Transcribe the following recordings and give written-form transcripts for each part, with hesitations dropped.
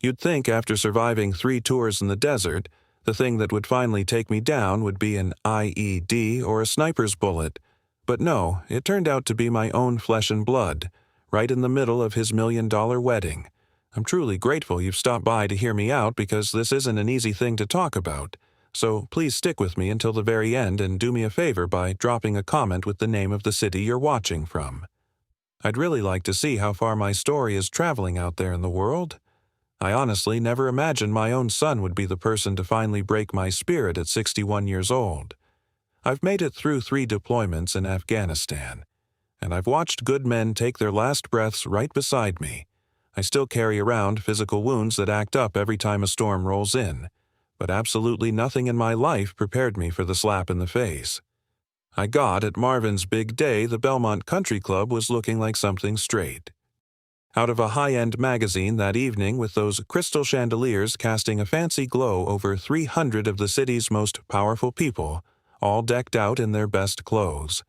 You'd think after surviving 3 tours in the desert, the thing that would finally take me down would be an IED or a sniper's bullet. But no, it turned out to be my own flesh and blood, right in the middle of his $1 million wedding. I'm truly grateful you've stopped by to hear me out because this isn't an easy thing to talk about. So please stick with me until the very end and do me a favor by dropping a comment with the name of the city you're watching from. I'd really like to see how far my story is traveling out there in the world. I honestly never imagined my own son would be the person to finally break my spirit at 61 years old. I've made it through 3 deployments in Afghanistan, and I've watched good men take their last breaths right beside me. I still carry around physical wounds that act up every time a storm rolls in, but absolutely nothing in my life prepared me for the slap in the face. I got at Marvin's big day the Belmont Country Club was looking like something straight out of a high-end magazine that evening, with those crystal chandeliers casting a fancy glow over 300 of the city's most powerful people, all decked out in their best clothes.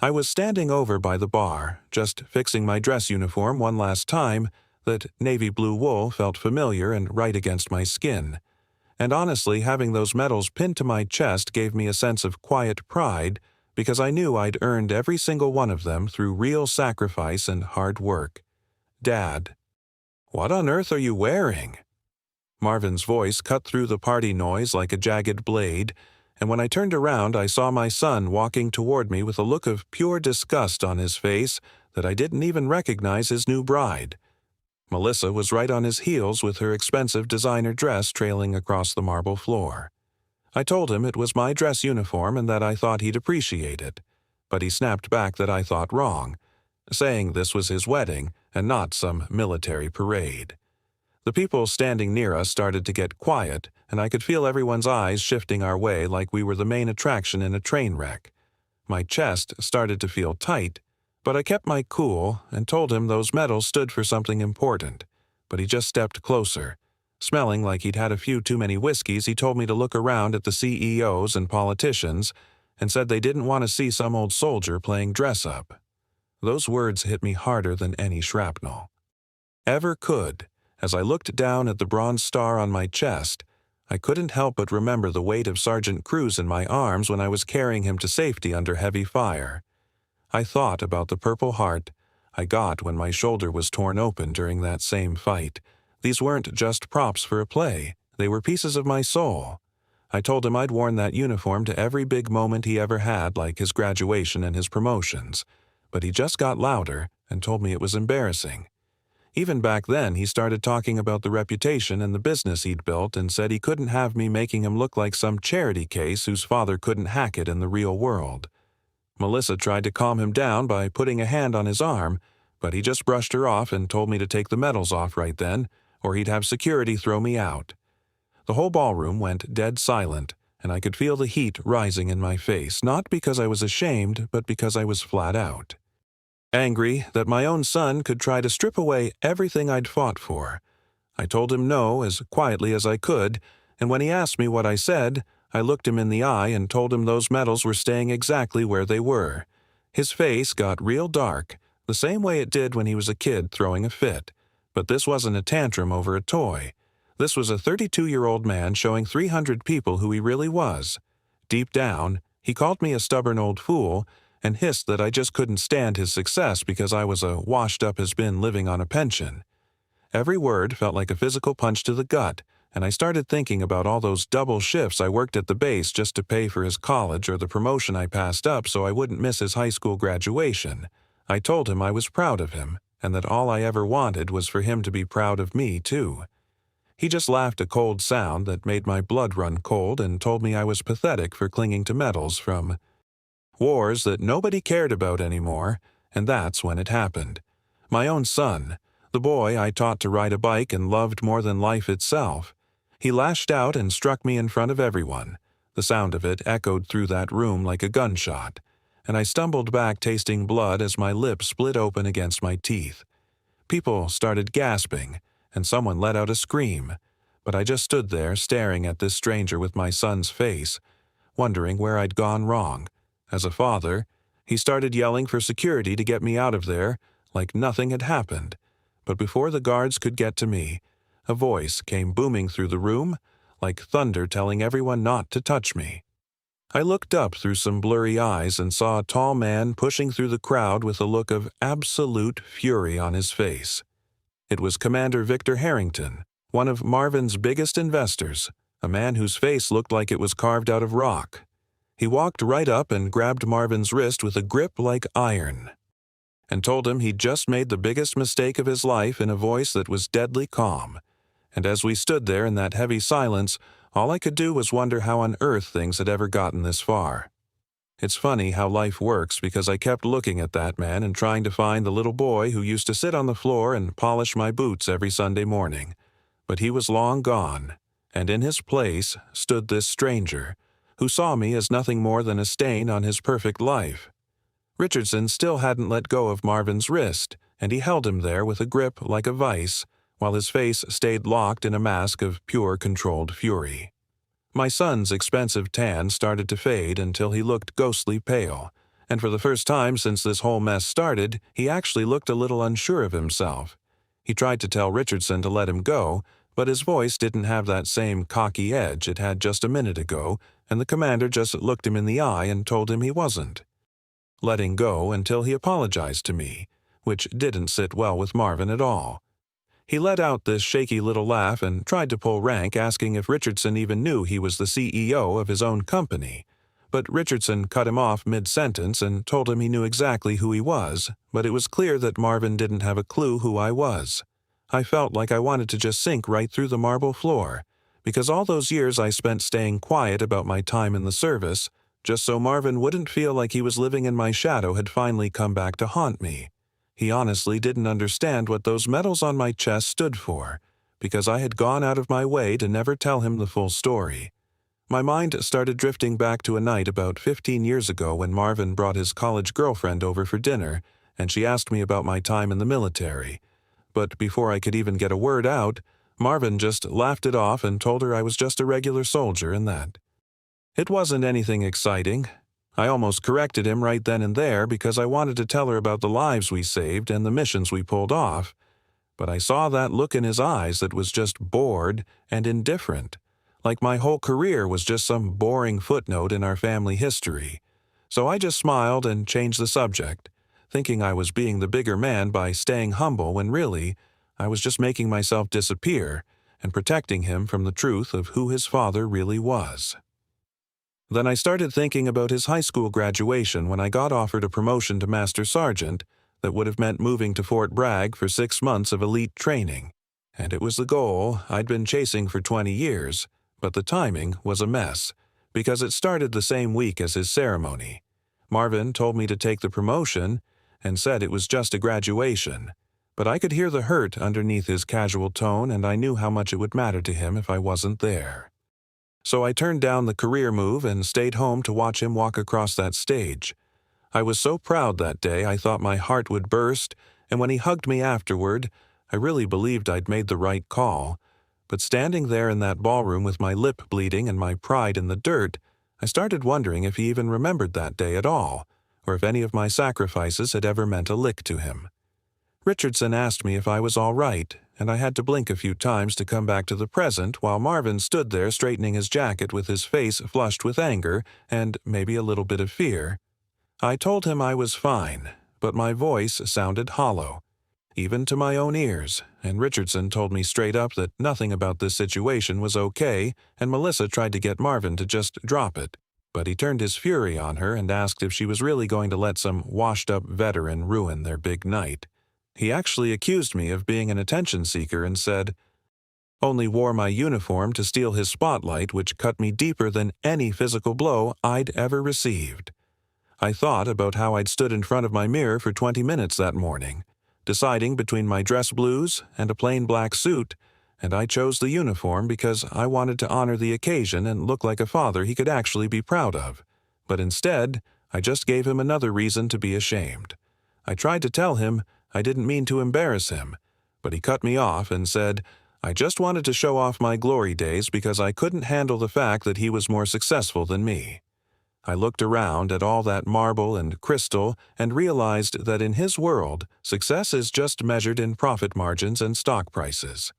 I was standing over by the bar, just fixing my dress uniform one last time. That navy blue wool felt familiar and right against my skin. And honestly, having those medals pinned to my chest gave me a sense of quiet pride because I knew I'd earned every single one of them through real sacrifice and hard work. Dad, what on earth are you wearing? Marvin's voice cut through the party noise like a jagged blade, and when I turned around I saw my son walking toward me with a look of pure disgust on his face that I didn't even recognize his new bride. Melissa was right on his heels with her expensive designer dress trailing across the marble floor. I told him it was my dress uniform and that I thought he'd appreciate it, but he snapped back that I thought wrong, saying this was his wedding and not some military parade. The people standing near us started to get quiet, and I could feel everyone's eyes shifting our way like we were the main attraction in a train wreck. My chest started to feel tight, but I kept my cool and told him those medals stood for something important, but he just stepped closer. Smelling like he'd had a few too many whiskeys, he told me to look around at the CEOs and politicians and said they didn't want to see some old soldier playing dress-up. Those words hit me harder than any shrapnel ever could. As I looked down at the bronze star on my chest, I couldn't help but remember the weight of Sergeant Cruz in my arms when I was carrying him to safety under heavy fire. I thought about the Purple Heart I got when my shoulder was torn open during that same fight. These weren't just props for a play, they were pieces of my soul. I told him I'd worn that uniform to every big moment he ever had, like his graduation and his promotions, but he just got louder and told me it was embarrassing. Even back then, he started talking about the reputation and the business he'd built and said he couldn't have me making him look like some charity case whose father couldn't hack it in the real world. Melissa tried to calm him down by putting a hand on his arm, but he just brushed her off and told me to take the medals off right then, or he'd have security throw me out. The whole ballroom went dead silent, and I could feel the heat rising in my face, not because I was ashamed, but because I was flat out angry that my own son could try to strip away everything I'd fought for. I told him no as quietly as I could, and when he asked me what I said, I looked him in the eye and told him those medals were staying exactly where they were. His face got real dark, the same way it did when he was a kid throwing a fit. But this wasn't a tantrum over a toy. This was a 32-year-old man showing 300 people who he really was. Deep down, he called me a stubborn old fool and hissed that I just couldn't stand his success because I was a washed-up-has-been living on a pension. Every word felt like a physical punch to the gut, and I started thinking about all those double shifts I worked at the base just to pay for his college or the promotion I passed up so I wouldn't miss his high school graduation. I told him I was proud of him, and that all I ever wanted was for him to be proud of me, too. He just laughed a cold sound that made my blood run cold and told me I was pathetic for clinging to medals from wars that nobody cared about anymore, and that's when it happened. My own son, the boy I taught to ride a bike and loved more than life itself. He lashed out and struck me in front of everyone. The sound of it echoed through that room like a gunshot, and I stumbled back tasting blood as my lips split open against my teeth. People started gasping, and someone let out a scream, but I just stood there staring at this stranger with my son's face, wondering where I'd gone wrong. As a father, he started yelling for security to get me out of there like nothing had happened. But before the guards could get to me, a voice came booming through the room, like thunder telling everyone not to touch me. I looked up through some blurry eyes and saw a tall man pushing through the crowd with a look of absolute fury on his face. It was Commander Victor Harrington, one of Marvin's biggest investors, a man whose face looked like it was carved out of rock. He walked right up and grabbed Marvin's wrist with a grip like iron, and told him he'd just made the biggest mistake of his life in a voice that was deadly calm. And as we stood there in that heavy silence, all I could do was wonder how on earth things had ever gotten this far. It's funny how life works, because I kept looking at that man and trying to find the little boy who used to sit on the floor and polish my boots every Sunday morning. But he was long gone, and in his place stood this stranger, who saw me as nothing more than a stain on his perfect life. Richardson still hadn't let go of Marvin's wrist, and he held him there with a grip like a vice, while his face stayed locked in a mask of pure controlled fury. My son's expensive tan started to fade until he looked ghostly pale, and for the first time since this whole mess started, he actually looked a little unsure of himself. He tried to tell Richardson to let him go, but his voice didn't have that same cocky edge it had just a minute ago, and the commander just looked him in the eye and told him he wasn't letting go until he apologized to me, which didn't sit well with Marvin at all. He let out this shaky little laugh and tried to pull rank, asking if Richardson even knew he was the CEO of his own company. But Richardson cut him off mid-sentence and told him he knew exactly who he was, but it was clear that Marvin didn't have a clue who I was. I felt like I wanted to just sink right through the marble floor, because all those years I spent staying quiet about my time in the service, just so Marvin wouldn't feel like he was living in my shadow, had finally come back to haunt me. He honestly didn't understand what those medals on my chest stood for, because I had gone out of my way to never tell him the full story. My mind started drifting back to a night about 15 years ago when Marvin brought his college girlfriend over for dinner, and she asked me about my time in the military. But before I could even get a word out, Marvin just laughed it off and told her I was just a regular soldier and that. It wasn't anything exciting. I almost corrected him right then and there because I wanted to tell her about the lives we saved and the missions we pulled off, but I saw that look in his eyes that was just bored and indifferent, like my whole career was just some boring footnote in our family history. So I just smiled and changed the subject, thinking I was being the bigger man by staying humble when really I was just making myself disappear and protecting him from the truth of who his father really was. Then I started thinking about his high school graduation when I got offered a promotion to Master Sergeant that would have meant moving to Fort Bragg for 6 months of elite training. And it was the goal I'd been chasing for 20 years, but the timing was a mess, because it started the same week as his ceremony. Marvin told me to take the promotion and said it was just a graduation, but I could hear the hurt underneath his casual tone, and I knew how much it would matter to him if I wasn't there. So I turned down the career move and stayed home to watch him walk across that stage. I was so proud that day I thought my heart would burst, and when he hugged me afterward, I really believed I'd made the right call. But standing there in that ballroom with my lip bleeding and my pride in the dirt, I started wondering if he even remembered that day at all, or if any of my sacrifices had ever meant a lick to him. Richardson asked me if I was all right, and I had to blink a few times to come back to the present while Marvin stood there straightening his jacket with his face flushed with anger and maybe a little bit of fear. I told him I was fine, but my voice sounded hollow, even to my own ears, and Richardson told me straight up that nothing about this situation was okay, and Melissa tried to get Marvin to just drop it. But he turned his fury on her and asked if she was really going to let some washed-up veteran ruin their big night. He actually accused me of being an attention seeker and said, "Only wore my uniform to steal his spotlight, which cut me deeper than any physical blow I'd ever received." I thought about how I'd stood in front of my mirror for 20 minutes that morning, deciding between my dress blues and a plain black suit, and I chose the uniform because I wanted to honor the occasion and look like a father he could actually be proud of. But instead, I just gave him another reason to be ashamed. I tried to tell him I didn't mean to embarrass him, but he cut me off and said, I just wanted to show off my glory days because I couldn't handle the fact that he was more successful than me. I looked around at all that marble and crystal and realized that in his world, success is just measured in profit margins and stock prices.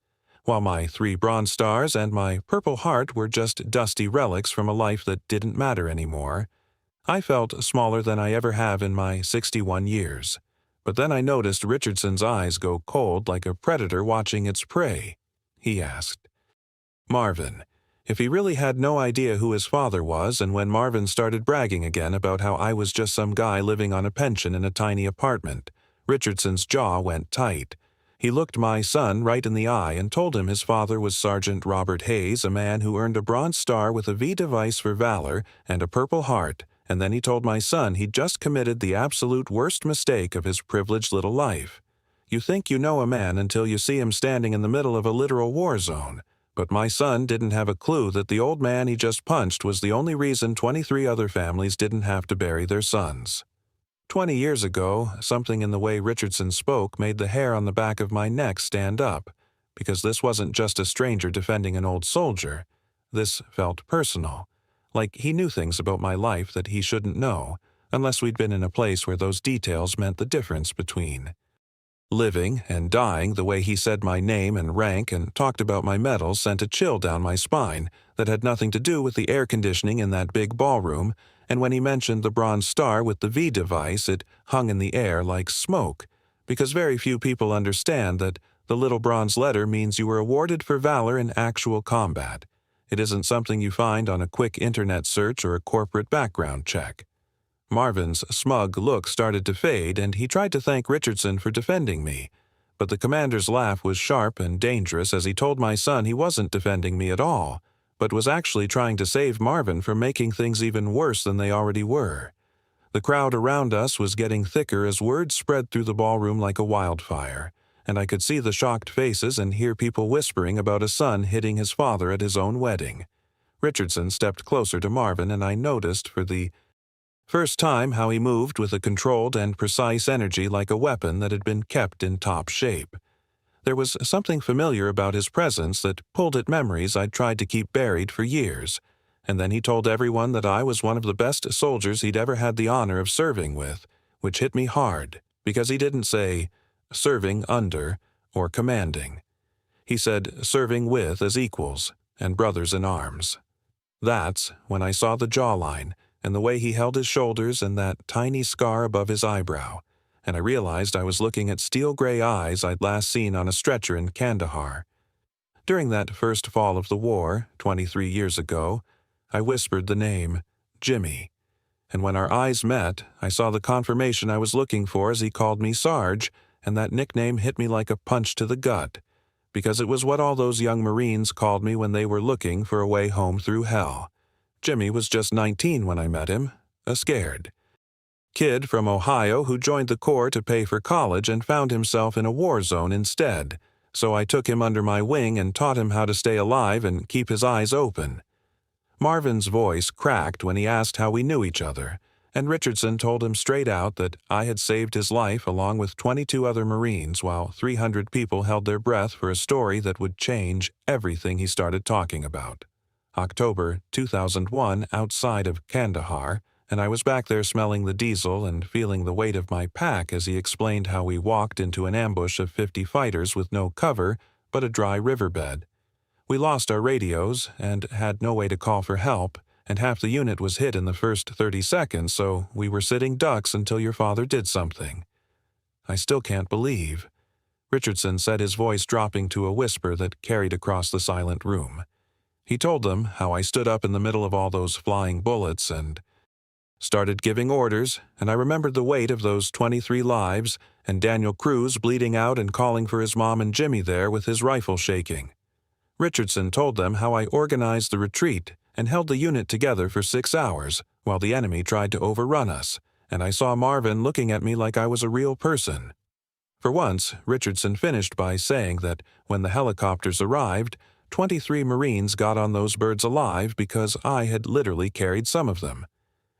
while my 3 Bronze Stars and my Purple Heart were just dusty relics from a life that didn't matter anymore. I felt smaller than I ever have in my 61 years. But then I noticed Richardson's eyes go cold like a predator watching its prey. He asked Marvin if he really had no idea who his father was, and when Marvin started bragging again about how I was just some guy living on a pension in a tiny apartment, Richardson's jaw went tight. He looked my son right in the eye and told him his father was Sergeant Robert Hayes, a man who earned a Bronze Star with a V device for valor and a Purple Heart, and then he told my son he'd just committed the absolute worst mistake of his privileged little life. You think you know a man until you see him standing in the middle of a literal war zone. But my son didn't have a clue that the old man he just punched was the only reason 23 other families didn't have to bury their sons. 20 years ago, something in the way Richardson spoke made the hair on the back of my neck stand up, because this wasn't just a stranger defending an old soldier. This felt personal, like he knew things about my life that he shouldn't know, unless we'd been in a place where those details meant the difference between living and dying. The way he said my name and rank and talked about my medals sent a chill down my spine that had nothing to do with the air conditioning in that big ballroom, and when he mentioned the Bronze Star with the V device, it hung in the air like smoke, because very few people understand that the little bronze letter means you were awarded for valor in actual combat. It isn't something you find on a quick internet search or a corporate background check. Marvin's smug look started to fade, and he tried to thank Richardson for defending me. But the commander's laugh was sharp and dangerous as he told my son he wasn't defending me at all, but was actually trying to save Marvin from making things even worse than they already were. The crowd around us was getting thicker as word spread through the ballroom like a wildfire, and I could see the shocked faces and hear people whispering about a son hitting his father at his own wedding. Richardson stepped closer to Marvin, and I noticed for the first time how he moved with a controlled and precise energy like a weapon that had been kept in top shape. There was something familiar about his presence that pulled at memories I'd tried to keep buried for years, and then he told everyone that I was one of the best soldiers he'd ever had the honor of serving with, which hit me hard, because he didn't say serving under or commanding. He said serving with as equals and brothers in arms. That's when I saw the jawline and the way he held his shoulders and that tiny scar above his eyebrow, and I realized I was looking at steel-gray eyes I'd last seen on a stretcher in Kandahar. During that first fall of the war, 23 years ago, I whispered the name, Jimmy, and when our eyes met, I saw the confirmation I was looking for as he called me Sarge, and that nickname hit me like a punch to the gut, because it was what all those young Marines called me when they were looking for a way home through hell. Jimmy was just 19 when I met him, a scared kid from Ohio who joined the Corps to pay for college and found himself in a war zone instead, so I took him under my wing and taught him how to stay alive and keep his eyes open. Marvin's voice cracked when he asked how we knew each other, and Richardson told him straight out that I had saved his life along with 22 other Marines while 300 people held their breath for a story that would change everything he started talking about. October 2001 outside of Kandahar, and I was back there smelling the diesel and feeling the weight of my pack as he explained how we walked into an ambush of 50 fighters with no cover but a dry riverbed. We lost our radios and had no way to call for help, and half the unit was hit in the first 30 seconds, so we were sitting ducks until your father did something. I still can't believe. Richardson said, his voice dropping to a whisper that carried across the silent room. He told them how I stood up in the middle of all those flying bullets and started giving orders, and I remembered the weight of those 23 lives and Daniel Cruz bleeding out and calling for his mom and Jimmy there with his rifle shaking. Richardson told them how I organized the retreat and held the unit together for 6 hours while the enemy tried to overrun us, and I saw Marvin looking at me like I was a real person. For once, Richardson finished by saying that when the helicopters arrived, 23 Marines got on those birds alive because I had literally carried some of them,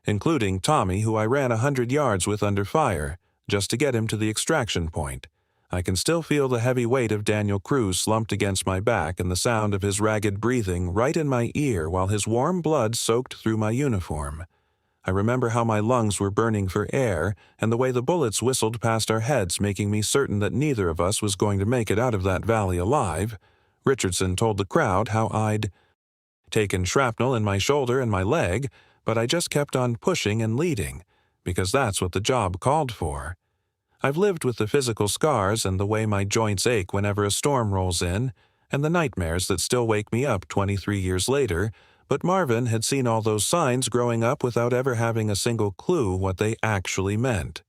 including Tommy, who I ran 100 yards with under fire, just to get him to the extraction point. I can still feel the heavy weight of Daniel Cruz slumped against my back and the sound of his ragged breathing right in my ear while his warm blood soaked through my uniform. I remember how my lungs were burning for air and the way the bullets whistled past our heads, making me certain that neither of us was going to make it out of that valley alive. Richardson told the crowd how I'd taken shrapnel in my shoulder and my leg, but I just kept on pushing and leading, because that's what the job called for. I've lived with the physical scars and the way my joints ache whenever a storm rolls in, and the nightmares that still wake me up 23 years later, but Marvin had seen all those signs growing up without ever having a single clue what they actually meant.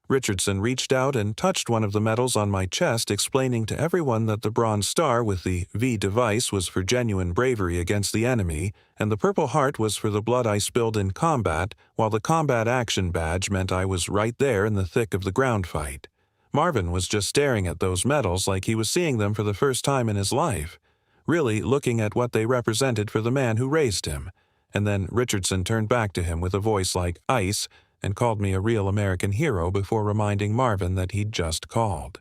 Richardson reached out and touched one of the medals on my chest, explaining to everyone that the bronze star with the V device was for genuine bravery against the enemy, and the Purple Heart was for the blood I spilled in combat, while the Combat Action Badge meant I was right there in the thick of the ground fight. Marvin was just staring at those medals like he was seeing them for the first time in his life, really looking at what they represented for the man who raised him. And then Richardson turned back to him with a voice like ice, and called me a real American hero before reminding Marvin that he'd just called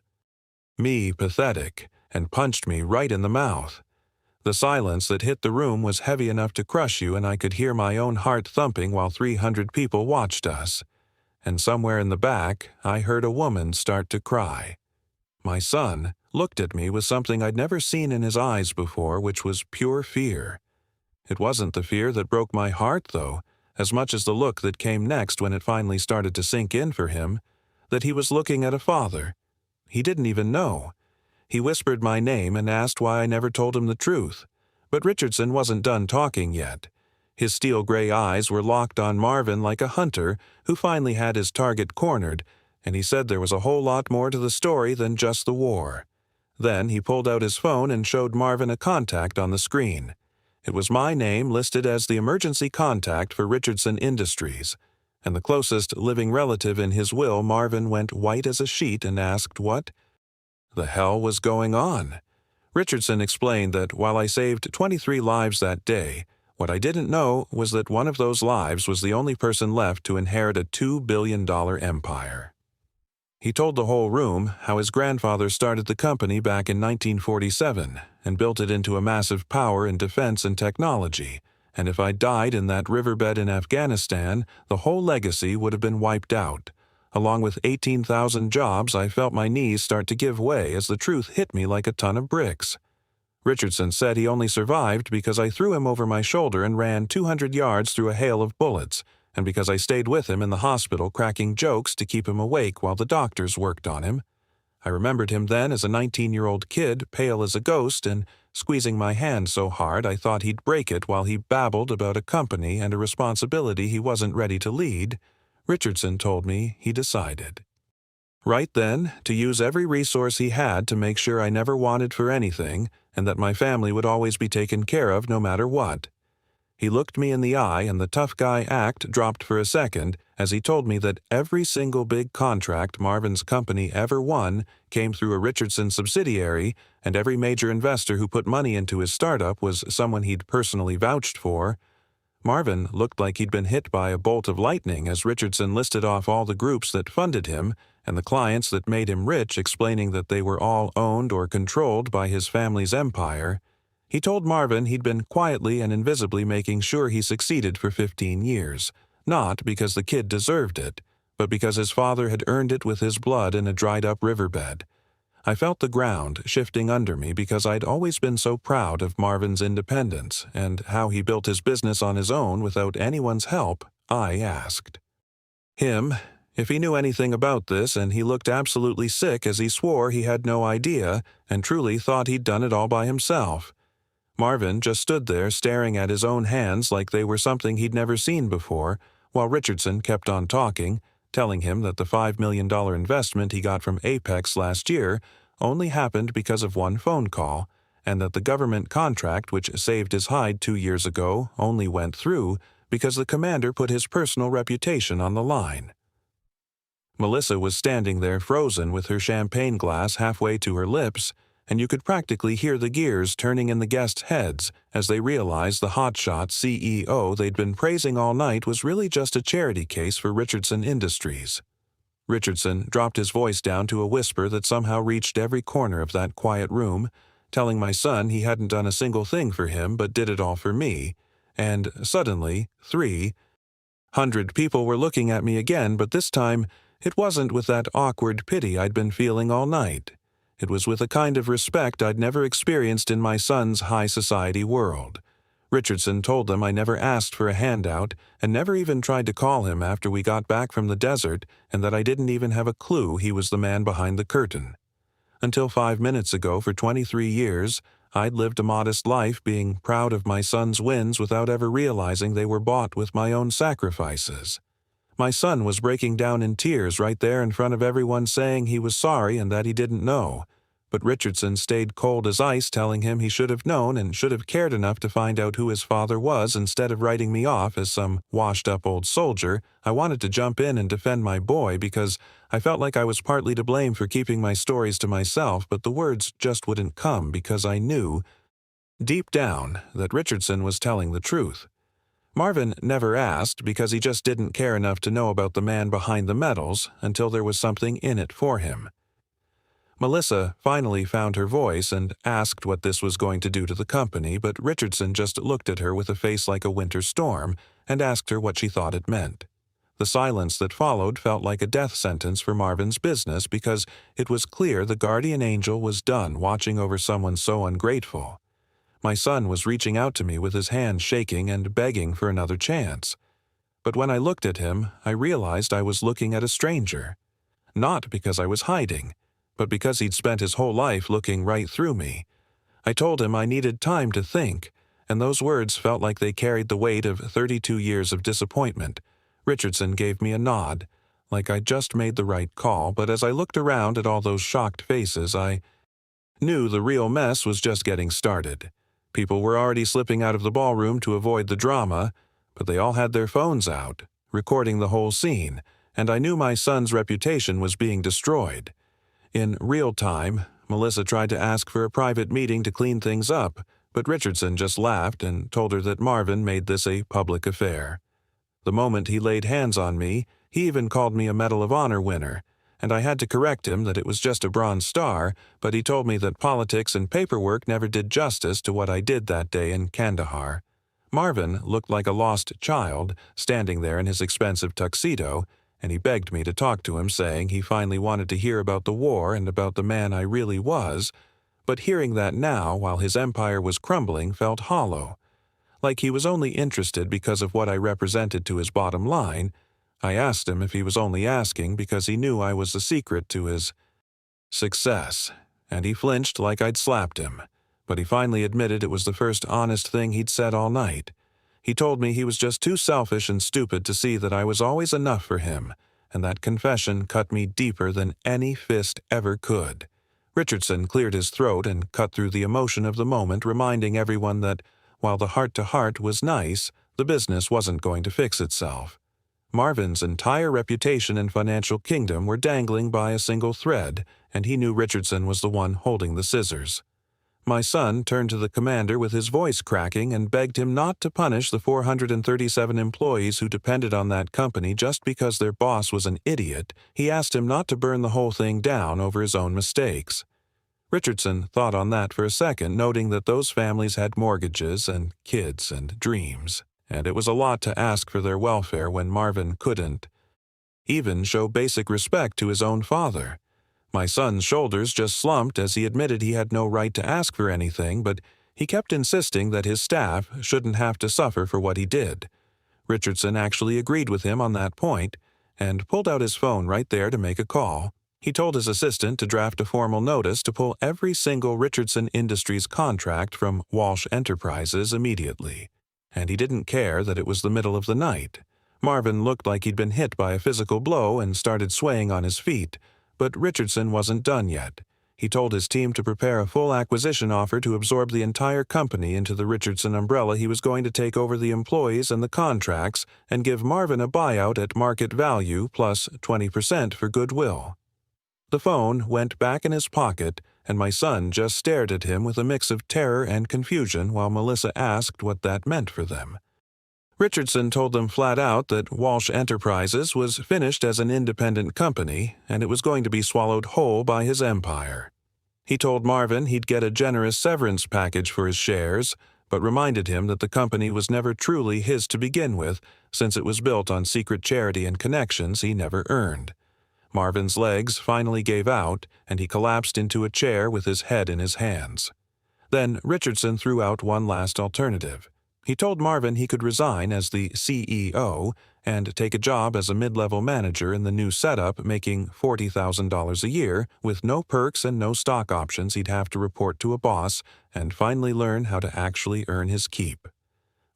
me pathetic, and punched me right in the mouth. The silence that hit the room was heavy enough to crush you, and I could hear my own heart thumping while 300 people watched us. And somewhere in the back, I heard a woman start to cry. My son looked at me with something I'd never seen in his eyes before, which was pure fear. It wasn't the fear that broke my heart, though, as much as the look that came next when it finally started to sink in for him, that he was looking at a father. He didn't even know. He whispered my name and asked why I never told him the truth. But Richardson wasn't done talking yet. His steel-gray eyes were locked on Marvin like a hunter who finally had his target cornered, and he said there was a whole lot more to the story than just the war. Then he pulled out his phone and showed Marvin a contact on the screen. It was my name listed as the emergency contact for Richardson Industries, and the closest living relative in his will. Marvin went white as a sheet and asked what the hell was going on. Richardson explained that while I saved 23 lives that day, what I didn't know was that one of those lives was the only person left to inherit a $2 billion empire. He told the whole room how his grandfather started the company back in 1947 and built it into a massive power in defense and technology, and if I died in that riverbed in Afghanistan, the whole legacy would have been wiped out. Along with 18,000 jobs, I felt my knees start to give way as the truth hit me like a ton of bricks. Richardson said he only survived because I threw him over my shoulder and ran 200 yards through a hail of bullets, and because I stayed with him in the hospital cracking jokes to keep him awake while the doctors worked on him. I remembered him then as a 19-year-old kid, pale as a ghost, and squeezing my hand so hard I thought he'd break it while he babbled about a company and a responsibility he wasn't ready to lead. Richardson told me he decided right then to use every resource he had to make sure I never wanted for anything, and that my family would always be taken care of no matter what. He looked me in the eye, and the tough guy act dropped for a second as he told me that every single big contract Marvin's company ever won came through a Richardson subsidiary, and every major investor who put money into his startup was someone he'd personally vouched for. Marvin looked like he'd been hit by a bolt of lightning as Richardson listed off all the groups that funded him and the clients that made him rich, explaining that they were all owned or controlled by his family's empire. He told Marvin he'd been quietly and invisibly making sure he succeeded for 15 years, not because the kid deserved it, but because his father had earned it with his blood in a dried-up riverbed. I felt the ground shifting under me because I'd always been so proud of Marvin's independence and how he built his business on his own without anyone's help. I asked him if he knew anything about this, and he looked absolutely sick as he swore he had no idea and truly thought he'd done it all by himself. Marvin just stood there staring at his own hands like they were something he'd never seen before, while Richardson kept on talking, telling him that the $5 million investment he got from Apex last year only happened because of one phone call, and that the government contract which saved his hide 2 years ago only went through because the commander put his personal reputation on the line. Melissa was standing there frozen with her champagne glass halfway to her lips, and you could practically hear the gears turning in the guests' heads as they realized the hotshot CEO they'd been praising all night was really just a charity case for Richardson Industries. Richardson dropped his voice down to a whisper that somehow reached every corner of that quiet room, telling my son he hadn't done a single thing for him but did it all for me, and suddenly, 300 people were looking at me again, but this time it wasn't with that awkward pity I'd been feeling all night. It was with a kind of respect I'd never experienced in my son's high society world. Richardson told them I never asked for a handout and never even tried to call him after we got back from the desert, and that I didn't even have a clue he was the man behind the curtain. Until 5 minutes ago, for 23 years, I'd lived a modest life, being proud of my son's wins without ever realizing they were bought with my own sacrifices. My son was breaking down in tears right there in front of everyone, saying he was sorry and that he didn't know. But Richardson stayed cold as ice, telling him he should have known and should have cared enough to find out who his father was instead of writing me off as some washed-up old soldier. I wanted to jump in and defend my boy because I felt like I was partly to blame for keeping my stories to myself, but the words just wouldn't come because I knew, deep down, that Richardson was telling the truth. Marvin never asked because he just didn't care enough to know about the man behind the medals until there was something in it for him. Melissa finally found her voice and asked what this was going to do to the company, but Richardson just looked at her with a face like a winter storm and asked her what she thought it meant. The silence that followed felt like a death sentence for Marvin's business because it was clear the guardian angel was done watching over someone so ungrateful. My son was reaching out to me with his hands shaking and begging for another chance. But when I looked at him, I realized I was looking at a stranger. Not because I was hiding, but because he'd spent his whole life looking right through me. I told him I needed time to think, and those words felt like they carried the weight of 32 years of disappointment. Richardson gave me a nod, like I'd just made the right call, but as I looked around at all those shocked faces, I knew the real mess was just getting started. People were already slipping out of the ballroom to avoid the drama, but they all had their phones out, recording the whole scene, and I knew my son's reputation was being destroyed. In real time, Melissa tried to ask for a private meeting to clean things up, but Richardson just laughed and told her that Marvin made this a public affair. The moment he laid hands on me, he even called me a Medal of Honor winner, and I had to correct him that it was just a Bronze Star, but he told me that politics and paperwork never did justice to what I did that day in Kandahar. Marvin looked like a lost child, standing there in his expensive tuxedo, and he begged me to talk to him, saying he finally wanted to hear about the war and about the man I really was, but hearing that now, while his empire was crumbling, felt hollow. Like he was only interested because of what I represented to his bottom line. I asked him if he was only asking because he knew I was the secret to his success, and he flinched like I'd slapped him, but he finally admitted it was the first honest thing he'd said all night. He told me he was just too selfish and stupid to see that I was always enough for him, and that confession cut me deeper than any fist ever could. Richardson cleared his throat and cut through the emotion of the moment, reminding everyone that, while the heart-to-heart was nice, the business wasn't going to fix itself. Marvin's entire reputation and financial kingdom were dangling by a single thread, and he knew Richardson was the one holding the scissors. My son turned to the commander with his voice cracking and begged him not to punish the 437 employees who depended on that company just because their boss was an idiot. He asked him not to burn the whole thing down over his own mistakes. Richardson thought on that for a second, noting that those families had mortgages and kids and dreams, and it was a lot to ask for their welfare when Marvin couldn't even show basic respect to his own father. My son's shoulders just slumped as he admitted he had no right to ask for anything, but he kept insisting that his staff shouldn't have to suffer for what he did. Richardson actually agreed with him on that point and pulled out his phone right there to make a call. He told his assistant to draft a formal notice to pull every single Richardson Industries contract from Walsh Enterprises immediately, and he didn't care that it was the middle of the night. Marvin looked like he'd been hit by a physical blow and started swaying on his feet, but Richardson wasn't done yet. He told his team to prepare a full acquisition offer to absorb the entire company into the Richardson umbrella. He was going to take over the employees and the contracts and give Marvin a buyout at market value plus 20% for goodwill. The phone went back in his pocket, and my son just stared at him with a mix of terror and confusion while Melissa asked what that meant for them. Richardson told them flat out that Walsh Enterprises was finished as an independent company, and it was going to be swallowed whole by his empire. He told Marvin he'd get a generous severance package for his shares, but reminded him that the company was never truly his to begin with, since it was built on secret charity and connections he never earned. Marvin's legs finally gave out, and he collapsed into a chair with his head in his hands. Then Richardson threw out one last alternative. He told Marvin he could resign as the CEO and take a job as a mid-level manager in the new setup, making $40,000 a year, with no perks and no stock options. He'd have to report to a boss and finally learn how to actually earn his keep.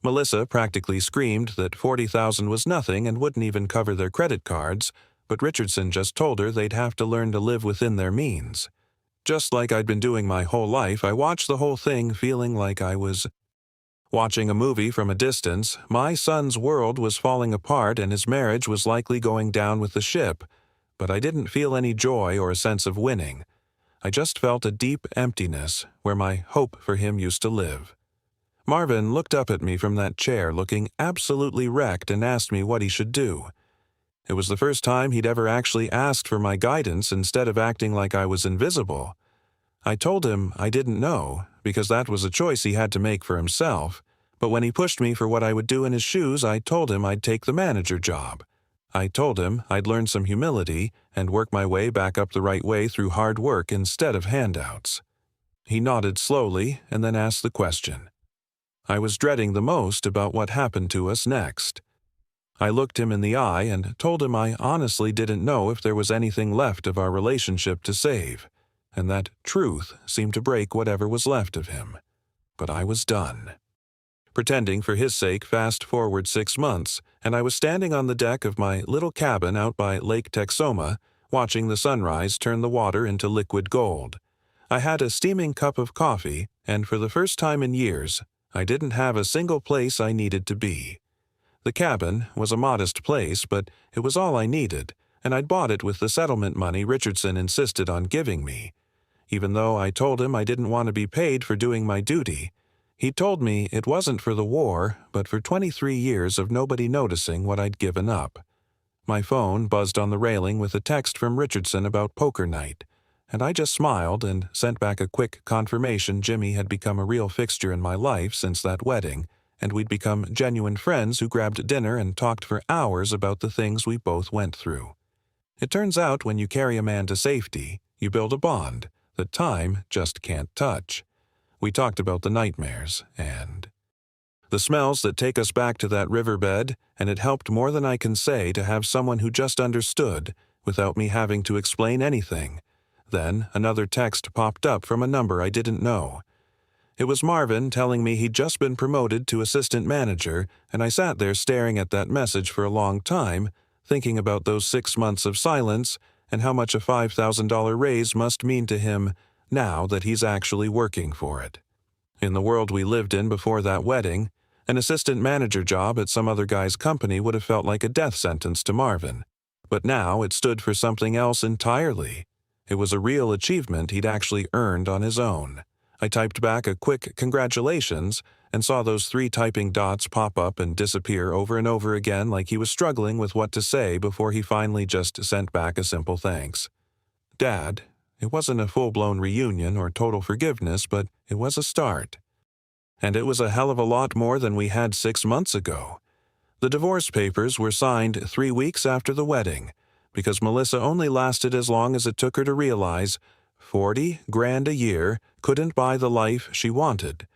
Melissa practically screamed that $40,000 was nothing and wouldn't even cover their credit cards, but Richardson just told her they'd have to learn to live within their means. Just like I'd been doing my whole life, I watched the whole thing feeling like I was watching a movie from a distance. My son's world was falling apart and his marriage was likely going down with the ship, but I didn't feel any joy or a sense of winning. I just felt a deep emptiness where my hope for him used to live. Marvin looked up at me from that chair looking absolutely wrecked and asked me what he should do. It was the first time he'd ever actually asked for my guidance instead of acting like I was invisible. I told him I didn't know, because that was a choice he had to make for himself, but when he pushed me for what I would do in his shoes, I told him I'd take the manager job. I told him I'd learn some humility and work my way back up the right way through hard work instead of handouts. He nodded slowly and then asked the question. I was dreading the most about what happened to us next. I looked him in the eye and told him I honestly didn't know if there was anything left of our relationship to save, and that truth seemed to break whatever was left of him. But I was done. Pretending for his sake, fast forward 6 months, and I was standing on the deck of my little cabin out by Lake Texoma, watching the sunrise turn the water into liquid gold. I had a steaming cup of coffee, and for the first time in years, I didn't have a single place I needed to be. The cabin was a modest place, but it was all I needed, and I'd bought it with the settlement money Richardson insisted on giving me. Even though I told him I didn't want to be paid for doing my duty, he told me it wasn't for the war, but for 23 years of nobody noticing what I'd given up. My phone buzzed on the railing with a text from Richardson about poker night, and I just smiled and sent back a quick confirmation Jimmy had become a real fixture in my life since that wedding, and we'd become genuine friends who grabbed dinner and talked for hours about the things we both went through. It turns out when you carry a man to safety, you build a bond that time just can't touch. We talked about the nightmares and the smells that take us back to that riverbed, and it helped more than I can say to have someone who just understood without me having to explain anything. Then another text popped up from a number I didn't know. It was Marvin telling me he'd just been promoted to assistant manager, and I sat there staring at that message for a long time, thinking about those 6 months of silence and how much a $5,000 raise must mean to him now that he's actually working for it. In the world we lived in before that wedding, an assistant manager job at some other guy's company would have felt like a death sentence to Marvin. But now it stood for something else entirely. It was a real achievement he'd actually earned on his own. I typed back a quick congratulations and saw those 3 typing dots pop up and disappear over and over again like he was struggling with what to say before he finally just sent back a simple thanks. Dad, it wasn't a full-blown reunion or total forgiveness, but it was a start. And it was a hell of a lot more than we had 6 months ago. The divorce papers were signed 3 weeks after the wedding, because Melissa only lasted as long as it took her to realize $40,000 a year couldn't buy the life she wanted.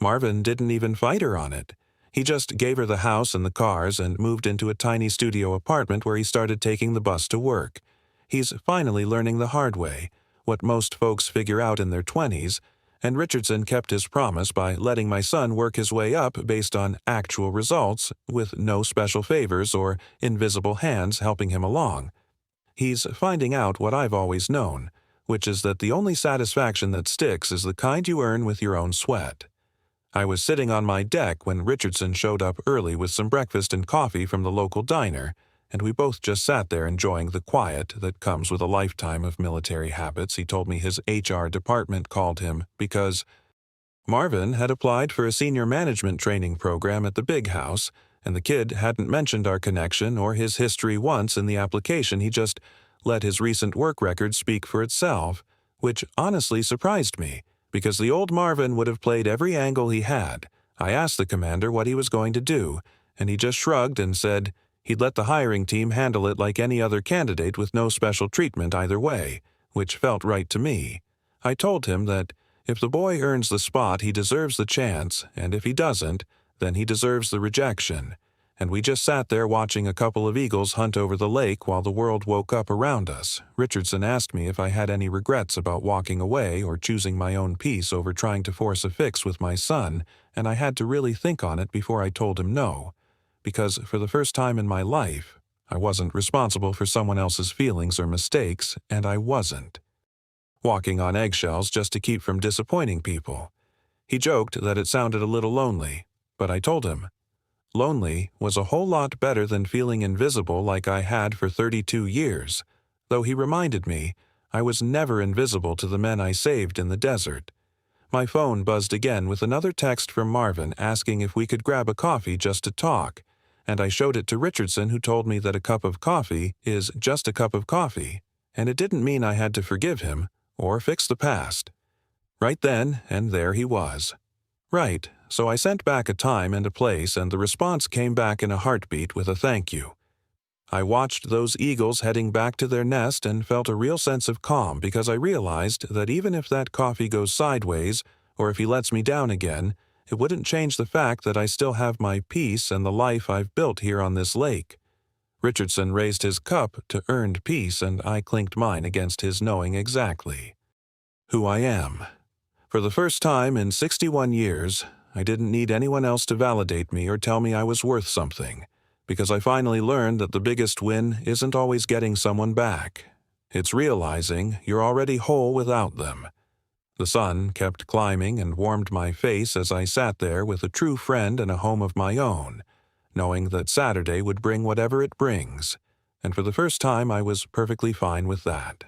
Marvin didn't even fight her on it. He just gave her the house and the cars and moved into a tiny studio apartment where he started taking the bus to work. He's finally learning the hard way, what most folks figure out in their 20s, and Richardson kept his promise by letting my son work his way up based on actual results with no special favors or invisible hands helping him along. He's finding out what I've always known, which is that the only satisfaction that sticks is the kind you earn with your own sweat. I was sitting on my deck when Richardson showed up early with some breakfast and coffee from the local diner, and we both just sat there enjoying the quiet that comes with a lifetime of military habits. He told me his HR department called him because Marvin had applied for a senior management training program at the big house, and the kid hadn't mentioned our connection or his history once in the application. He just let his recent work record speak for itself, which honestly surprised me, because the old Marvin would have played every angle he had. I asked the commander what he was going to do, and he just shrugged and said He'd let the hiring team handle it like any other candidate with no special treatment either way, which felt right to me. I told him that if the boy earns the spot, he deserves the chance, and if he doesn't, then he deserves the rejection. And we just sat there watching a couple of eagles hunt over the lake while the world woke up around us. Richardson asked me if I had any regrets about walking away or choosing my own peace over trying to force a fix with my son, and I had to really think on it before I told him no. Because for the first time in my life, I wasn't responsible for someone else's feelings or mistakes, and I wasn't. Walking on eggshells just to keep from disappointing people. He joked that it sounded a little lonely, but I told him, lonely was a whole lot better than feeling invisible like I had for 32 years, though he reminded me I was never invisible to the men I saved in the desert. My phone buzzed again with another text from Marvin asking if we could grab a coffee just to talk, and I showed it to Richardson, who told me that a cup of coffee is just a cup of coffee, and it didn't mean I had to forgive him or fix the past. Right then and there he was. Right, so I sent back a time and a place, and the response came back in a heartbeat with a thank you. I watched those eagles heading back to their nest and felt a real sense of calm because I realized that even if that coffee goes sideways, or if he lets me down again, it wouldn't change the fact that I still have my peace and the life I've built here on this lake. Richardson raised his cup to earned peace, and I clinked mine against his, knowing exactly who I am. For the first time in 61 years, I didn't need anyone else to validate me or tell me I was worth something, because I finally learned that the biggest win isn't always getting someone back. It's realizing you're already whole without them. The sun kept climbing and warmed my face as I sat there with a true friend and a home of my own, knowing that Saturday would bring whatever it brings, and for the first time I was perfectly fine with that.